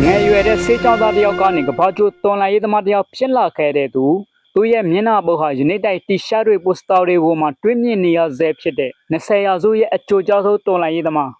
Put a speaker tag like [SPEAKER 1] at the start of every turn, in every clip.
[SPEAKER 1] ငယ်ရွယ်တဲ့ဆေးကြောင်းသားတယောက်ကနေကဘာကျိုးတော်လိုင်းရေးသမားတယောက်ဖြစ်လာခဲ့တဲ့သူရဲ့မျက်နှာပေါ်ဟာယနေ့တိုက်တီရှာတွေပိုစတာတွေကိုမှတွင်းမြင့်နေရဆဲဖြစ်တဲ့20ရာစုရဲ့အကျိုးကြောဆုံးတော်လိုင်းရေးသမား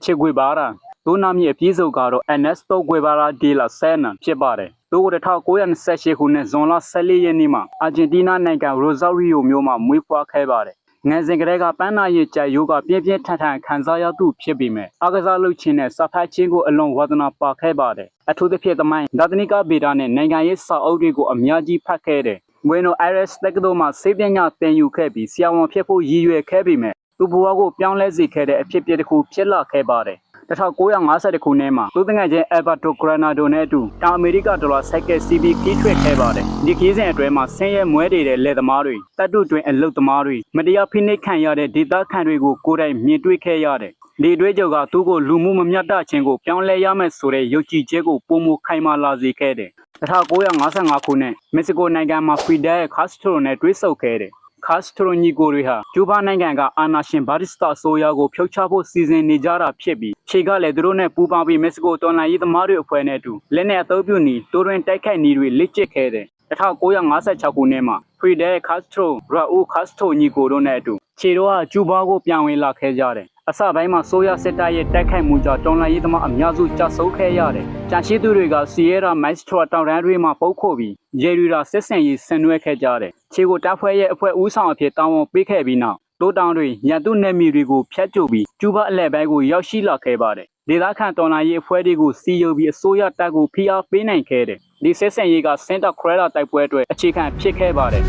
[SPEAKER 1] ချစ်ကွေပါရာသူနာမည်အပြည့်စုံကတော့ Ernesto Guevara de la Serna ဖြစ်ပါတယ်သူ1928ခုနှစ်ဇွန်လ14ရက်နေ့မှာအာဂျင်တီးနားနိုင်ငံရိုဇာရီယိုမြို့မှာမွေးဖွားခဲ့ပါတယ်ငယ်စဉ်ကတည်းကပန်းနာရည်ကြိုက်ရိုးကပြင်းပြင်းထန်ထန်ခံစားရသူဖြစ်ပေမဲ့အားကစားလုပ်ခြင်းနဲ့စာဖတ်ခြင်းကိုအလွန်ဝါသနာပါခဲ့ပါတယ်အထူးသဖြင့်သမိုင်းဒါသနိကဗေဒနဲ့နိုင်ငံရေးစာအုပ်တွေကိုအများကြီးဖတ်ခဲ့တယ်ဘွေနိုအိုင်ရက်စ်တက္ကသိုလ်မှာဆေးပညာသင်ယူခဲ့ပြီးဆရာဝန်ဖြစ်ဖို့ရည်ရွယ်ခဲ့ပေမဲ့သူ့ဘဝကိုပြောင်းလဲစေခဲ့တဲ့အဖြစ်အပျက်တစ်ခုဖြစ်လာခဲ့ပါတယ်1950ခုနှစ်မှာသူတငယ်ချင်းအယ်ဘတ်တိုဂရနာဒိုနဲ့အတူတောင်အမေရိကဒေါ်လာစိုက်ကယ်စီဘီခီးထွက်ခဲ့ပါတယ်ဒီခီးစဉ်အတွင်းမှာဆင်းရဲမွဲတေတဲ့လယ်သမားတွေတပ်တုတွင်အလုတ်သမားတွေမတရားဖိနှိပ်ခံရတဲ့ဒေသခံတွေကိုကိုယ်တိုင်မြင်တွေ့ခဲ့ရတယ်ဒီတွေ့ကြုံကသူ့ကိုလူမှုမမျှတခြင်းကိုပြောင်းလဲရမယ်ဆိုတဲ့ယုံကြည်ချက်ကိုပုံမခိုင်မာလာစေခဲ့တယ်1955ခုနှစ်မက္ကဆီကိုနိုင်ငံမှာဖီဒဲခါစထရိုနဲ့တွေ့ဆုံခဲ့တယ်ခါစထရိုညီကိုတွေဟာကျူးဘားနိုင်ငံကအာနာရှင်ဘာတစ်စတာဆိုယာကိုဖျောက်ချဖို့စီစဉ်နေကြတာဖြစ်ပြီးခြေကလည်းသူတို့နဲ့ပူးပေါင်းပြီးမက္ကဆီကိုတော်လှန်ရေးသမားတွေအဖွဲ့နဲ့အတူလက်နဲ့အသုံးပြုနေတိုးတွင်တိုက်ခိုက်နေတွေလက်ကျစ်ခဲ့တယ်1956ခုနှစ်မှာဖီဒဲခါစထရိုရာအူခါစထရိုညီကိုတို့နဲ့အတူခြေတို့ဟာကျူးဘားကိုပြန်ဝင်လာခဲ့ကြတယ်အစပိုင်းမှာဆိုရစစ်တပ်ရဲ့တိုက်ခိုက်မှုကြောင့်တော်လှန်ရေးသမားအများစုကြာဆုံးခဲ့ရတယ်။ကြာရှိသူတွေကစီယေရာမိုက်စထရာတောင်တန်းတွေမှာပုတ်ခိုပြီးဂျေရီရာစစ်စင်ရေးဆင်နွှဲခဲ့ကြတယ်။ခြေကိုတပ်ဖွဲ့ရဲ့အဖွဲ့ဦးဆောင်အဖြစ်တာဝန်ပေးခဲ့ပြီးနောက်တိုးတောင်တွေရန်သူနယ်မြေတွေကိုဖျက်ကျုပ်ပြီးကျူးဘာအလဲပိုင်းကိုရောက်ရှိလာခဲ့ပါတယ်။ဒေသခံတော်လှန်ရေးအဖွဲ့တွေကိုစီယုံပြီးအစိုးရတပ်ကိုဖိအားပေးနိုင်ခဲ့တယ်။ဒီစစ်စင်ရေးကစင်တာခရရာတိုက်ပွဲအတွက်အခြေခံဖြစ်ခဲ့ပါတယ်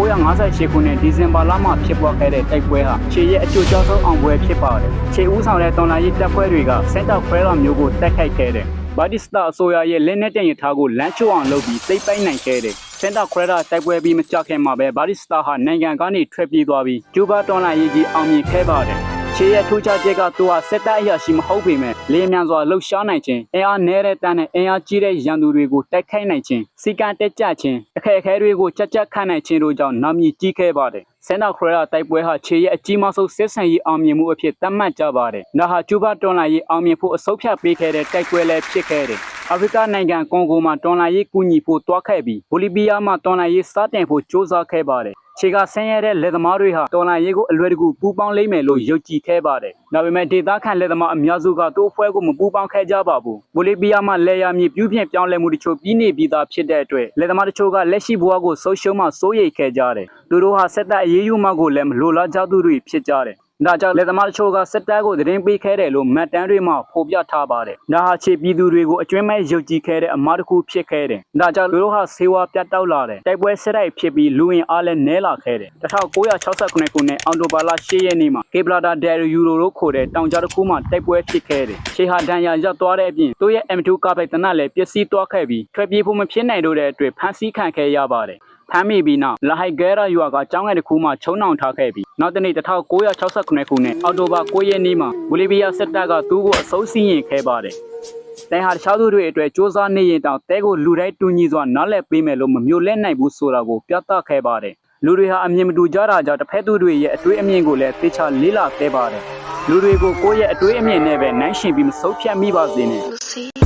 [SPEAKER 1] 1958ခုနှစ်ဒီဇင်ဘာလမှာဖြစ်ပွားခဲ့တဲ့တိုက်ပွဲဟာခြေရဲ့အကျိုးကြောဆုံးအောင်ပွဲဖြစ်ပါတယ်ခြေဦးဆောင်တဲ့တော်လှန်ရေးတပ်ဖွဲ့တွေကစင်တာခရရာမျိုးကိုတိုက်ခိုက်ခဲ့တယ်ဘာတီစတာအစိုးရရဲ့လက်နက်တရထားကိုလမ်းချိုးအောင်လုပ်ပြီးသိမ်းပိုက်နိုင်ခဲ့တယ်စင်တာခရရာတိုက်ပွဲပြီးမကြခင်မှာပဲဘာတီစတာဟာနိုင်ငံကနေထွက်ပြေးသွားပြီးကျူးဘာတော်လှန်ရေးကြီးအောင်မြင်ခဲ့ပါတယ်ခြေရထူးခြားချက်ကသူဟာစစ်တပ်အရာရှိမဟုတ်ပေမဲ့လေမြန်စွာလှုပ်ရှားနိုင်ခြင်းအင်အားနည်းတဲ့တန်းနဲ့အင်အားကြီးတဲ့ရန်သူတွေကိုတိုက်ခိုက်နိုင်ခြင်းစီကံတက်ကြခြင်းအခက်အခဲတွေကိုကြက်ခံနိုင်ခြင်းတို့ကြောင့်နာမည်ကြီးခဲ့ပါတယ်စင်တာခရရာတိုက်ပွဲဟာခြေရအကြီးမားဆုံးစစ်ဆင်ရေးအောင်မြင်မှုအဖြစ်သတ်မှတ်ကြပါတယ်။ဒါဟာကျူးဘာတော်လှန်ရေးအောင်မြင်ဖို့အဆုံးဖြတ်ပေးခဲ့တဲ့တိုက်ပွဲလည်းဖြစ်ခဲ့တယ်။အာဖရိကနိုင်ငံကွန်ဂိုမှာတော်လှန်ရေးကူညီဖို့တွားခဲ့ပြီးဘိုလီဗီးယားမှာတော်လှန်ရေးစတင်ဖို့ကြိုးစားခဲ့ပါတယ်။ခြေကဆင်းရဲတဲ့လက်သမားတွေဟာတော်လှန်ရေးကိုအလွယ်တကူပူးပေါင်းလိမ့်မယ်လို့ယုံကြည်ခဲ့ပါတယ်။ဒါပေမဲ့ဒေသခံလက်သမားအများစုကသူ့အဖွဲ့ကိုမပူးပေါင်းခဲ့ကြပါဘူး။ဘိုလီဗီးယားမှာလေယာမြေပြုပြင်ပြောင်းလဲမှုတချို့ပြီးနေပြီးသားဖြစ်တဲ့အတွက်လက်သမားတချို့ကလက်ရှိဘဝကိုဆုံးရှုံးမှစိုးရိမ်ခဲ့ကြတယ်။သူတို့ဟာစစ်တပ်အရေးယူမှကိုလည်းမလိုလားကြသူတွေဖြစ်ကြတယ်။ဒါကြောင့်လက်သမားတချို့ကစစ်တပ်ကိုသတင်းပေးခဲ့တယ်လို့မှတ်တမ်းတွေမှာဖော်ပြထားပါတယ်။ဒါဟာခြေပြည်သူတွေကိုအကျွမ်းမဲ့ယုံကြည်ခဲ့တဲ့အမှားတစ်ခုဖြစ်ခဲ့တယ်။ဒါကြောင့်သူတို့ဟာဆေးဝါးပြတ်တောက်လာတယ်။တိုက်ပွဲဆက်တိုက်ဖြစ်ပြီးလူဝင်အားလည်းနည်းလာခဲ့တယ်။1969ခုနှစ်အောက်တိုဘာလ10ရက်နေ့မှာကေဘလာဒါဒယ်ယူရိုတို့ခေါ်တဲ့တောင်ကြားတစ်ခုမှာတိုက်ပွဲဖြစ်ခဲ့တယ်။ခြေဟာဒဏ်ရာရသွားတဲ့အပြင်သူ့ရဲ့ M2 ကားပိုက်တနက်လည်းပျက်စီးသွားခဲ့ပြီးထွက်ပြေးဖို့မဖြစ်နိုင်တော့တဲ့အတွက်ဖမ်းဆီးခံခဲ့ရပါတယ်။ဖမ်းမိပြီးနောက်လာဟိုက်ဂဲရာရွာကကျောင်းငယ်တစ်ခုမှချုံနှောင်ထားခဲ့ပြီးနောက်တနေ့1969ခုနှစ်အောက်တိုဘာ9ရက်နေ့မှာဘိုလီဗီးယားစစ်တပ်ကသူ့ကိုအစိုးစီရင်ခဲ့ပါတယ်။တိုင်ဟာတခြားသူတွေအတွက်စ조사နေရင်တောင်တဲကိုလူတိုင်းတူညီစွာနားလည်ပေးမယ်လို့မမျိုးလဲနိုင်ဘူးဆိုတာကိုပြသခဲ့ပါတယ်။လူတွေဟာအမြင်မတူကြတာကြောင့်တစ်ဖက်သူတွေရဲ့အတွေးအမြင်ကိုလည်းသိချလေ့လာခဲ့ပါတယ်။လူတွေကိုကိုယ့်ရဲ့အတွေးအမြင်နဲ့ပဲနိုင်ရှင်ပြီးမဆုံးဖြတ်မိပါစေနဲ့။